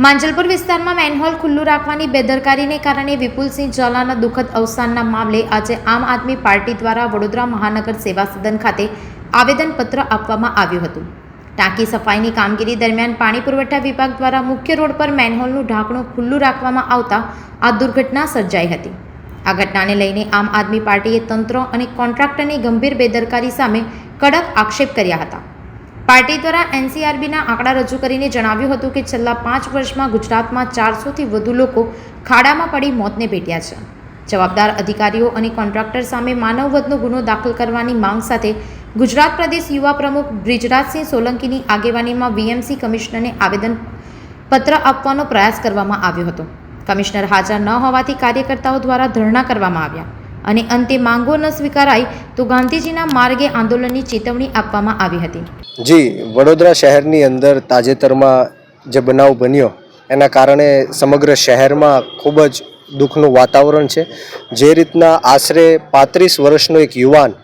માંજલપુર વિસ્તારમાં મેનહોલ ખુલ્લું રાખવાની બેદરકારીને કારણે વિપુલસિંહ ઝાલાના દુઃખદ અવસાનના મામલે આજે આમ આદમી પાર્ટી દ્વારા વડોદરા મહાનગર સેવા સદન ખાતે આવેદનપત્ર આપવામાં આવ્યું હતું। ટાંકી સફાઈની કામગીરી દરમિયાન પાણી પુરવઠા વિભાગ દ્વારા મુખ્ય રોડ પર મેનહોલનું ઢાંકણું ખુલ્લું રાખવામાં આવતા આ દુર્ઘટના સર્જાઈ હતી। આ ઘટનાને લઈને આમ આદમી પાર્ટીએ તંત્ર અને કોન્ટ્રાક્ટરની ગંભીર બેદરકારી સામે કડક આક્ષેપ કર્યા હતા। પાર્ટી દ્વારા એનસીઆરબીના આંકડા રજૂ કરીને જણાવ્યું હતું કે છેલ્લા 5 વર્ષમાં ગુજરાતમાં 400થી વધુ લોકો ખાડામાં પડી મોતને ભેટ્યા છે। જવાબદાર અધિકારીઓ અને કોન્ટ્રાક્ટર સામે માનવવધનો ગુનો દાખલ કરવાની માંગ સાથે ગુજરાત પ્રદેશ યુવા પ્રમુખ બ્રિજરાજસિંહ સોલંકીની આગેવાનીમાં વીએમસી કમિશનરને આવેદનપત્ર આપવાનો પ્રયાસ કરવામાં આવ્યો હતો। કમિશનર હાજર ન હોવાથી કાર્યકર્તાઓ દ્વારા ધરણા કરવામાં આવ્યા અને અંતે માંગો ન સ્વીકારાય તો ગાંધીજીના માર્ગે આંદોલનની ચેતવણી આપવામાં આવી હતી। જી, વડોદરા શહેરની અંદર તાજેતરમાં જે બનાવ બન્યો એના કારણે સમગ્ર શહેરમાં ખૂબ જ દુઃખનું વાતાવરણ છે। જે રીતના આશરે 35 વર્ષનો એક યુવાન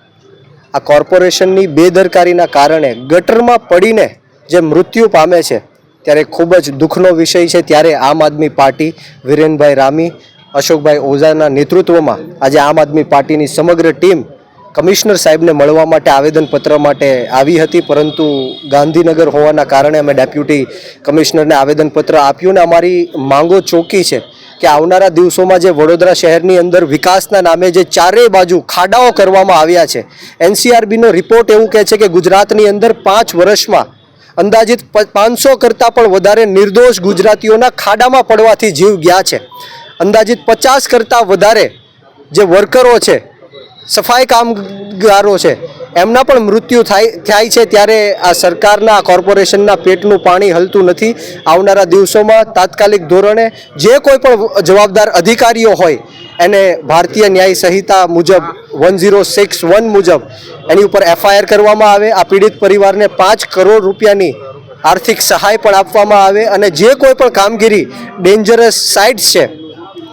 આ કોર્પોરેશનની બેદરકારીના કારણે ગટરમાં પડીને જે મૃત્યુ પામે છે ત્યારે ખૂબ જ દુઃખનો વિષય છે। ત્યારે આમ આદમી પાર્ટી વિરેનભાઈ રામી, અશોકભાઈ ઓઝાના નેતૃત્વમાં આજે આમ આદમી પાર્ટીની સમગ્ર ટીમ કમિશનર સાહેબને મળવા માટે આવેદનપત્ર માટે આવી હતી, પરંતુ ગાંધીનગર હોવાના કારણે અમે ડેપ્યુટી કમિશનરને આવેદનપત્ર આપ્યું ને અમારી માંગો ચોકી છે કે આવનારા દિવસોમાં જે વડોદરા શહેરની અંદર વિકાસના નામે જે ચારેય બાજુ ખાડાઓ કરવામાં આવ્યા છે, એનસીઆરબીનો રિપોર્ટ એવું કહે છે કે ગુજરાતની અંદર 5 વર્ષમાં અંદાજિત 500 કરતાં પણ વધારે નિર્દોષ ગુજરાતીઓના ખાડામાં પડવાથી જીવ ગયા છે। અંદાજિત 50 કરતાં વધારે જે વર્કરો છે, સફાઈ કામગારો છે, એમના પણ મૃત્યુ થાય છે। ત્યારે આ સરકારના કોર્પોરેશનના પેટનું પાણી હલતું નથી। આવનારા દિવસોમાં તાત્કાલિક ધોરણે જે કોઈ પણ જવાબદાર અધિકારીઓ હોય એને ભારતીય ન્યાય સંહિતા મુજબ 1061 મુજબ એની ઉપર એફઆઈઆર કરવામાં આવે। આ પીડિત પરિવારને 5 કરોડ રૂપિયાની આર્થિક સહાય પણ આપવામાં આવે અને જે કોઈ પણ કામગીરી ડેન્જરસ સાઇટ્સ છે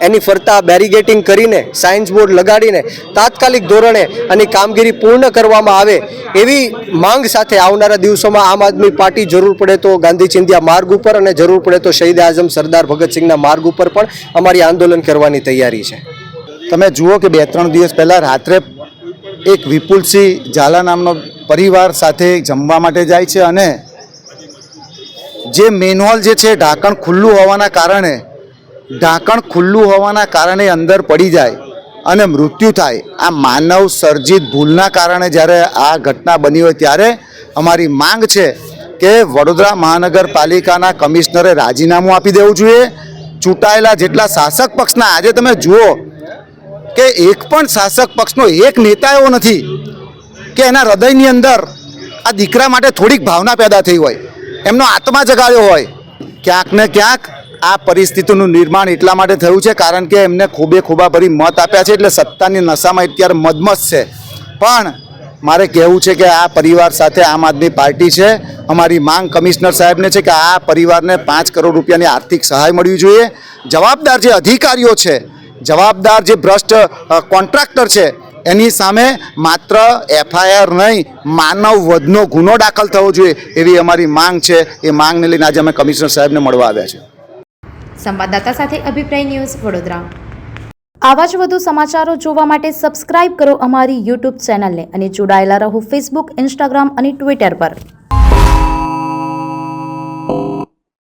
એની ફરતા બેરિગેટિંગ કરીને સાયન્સ બોર્ડ લગાડીને તાત્કાલિક ધોરણે આની કામગીરી પૂર્ણ કરવામાં આવે એવી માંગ સાથે આવનારા દિવસોમાં આમ આદમી પાર્ટી જરૂર પડે તો ગાંધી ચિંધ્યા માર્ગ ઉપર અને જરૂર પડે તો શહીદ આઝમ સરદાર ભગતસિંહના માર્ગ ઉપર પણ અમારી આંદોલન કરવાની તૈયારી છે। તમે જુઓ કે 2-3 દિવસ પહેલાં રાત્રે એક વિપુલસિંહ ઝાલા નામનો પરિવાર સાથે જમવા માટે જાય છે અને જે મેનહોલ જે છે ઢાંકણ ખુલ્લું હોવાના કારણે અંદર પડી જાય અને મૃત્યુ થાય। આ માનવ સર્જિત ભૂલના કારણે જ્યારે આ ઘટના બની હોય ત્યારે અમારી માંગ છે કે વડોદરા મહાનગરપાલિકાના કમિશનરે રાજીનામું આપી દેવું જોઈએ। ચૂંટાયેલા જેટલા શાસક પક્ષના આજે તમે જુઓ કે એક પણ શાસક પક્ષનો એક નેતા એવો નથી કે એના હૃદયની અંદર આ દીકરા માટે થોડીક ભાવના પેદા થઈ હોય, એમનો આત્મા જગાડ્યો હોય। ક્યાંક ને ક્યાંક આ પરિસ્થિતિનું નિર્માણ એટલા માટે થયું છે કારણ કે એમને ખૂબા ભરી મત આપ્યા છે એટલે સત્તાની નશામાં અત્યારે મદમસ્ત છે। પણ મારે કહેવું છે કે આ પરિવાર સાથે આમ આદમી પાર્ટી છે। અમારી માંગ કમિશનર સાહેબને છે કે આ પરિવારને 5 કરોડ રૂપિયાની આર્થિક સહાય મળવી જોઈએ। જવાબદાર જે અધિકારીઓ છે, જવાબદાર જે ભ્રષ્ટ કોન્ટ્રાક્ટર છે એની સામે માત્ર એફઆઈઆર નહીં, માનવ વધનો ગુનો દાખલ થવો જોઈએ એવી અમારી માંગ છે। એ માંગને લઈને આજે અમે કમિશનર સાહેબને મળવા આવ્યા છે। સંવાદદાતા સાથે અભિપ્રાય ન્યૂઝ વડોદરા। આવા જ વધુ સમાચારો જોવા માટે સબસ્ક્રાઇબ કરો અમારી યુટ્યુબ ચેનલને અને જોડાયેલા રહો ફેસબુક, ઇન્સ્ટાગ્રામ અને ટ્વિટર પર।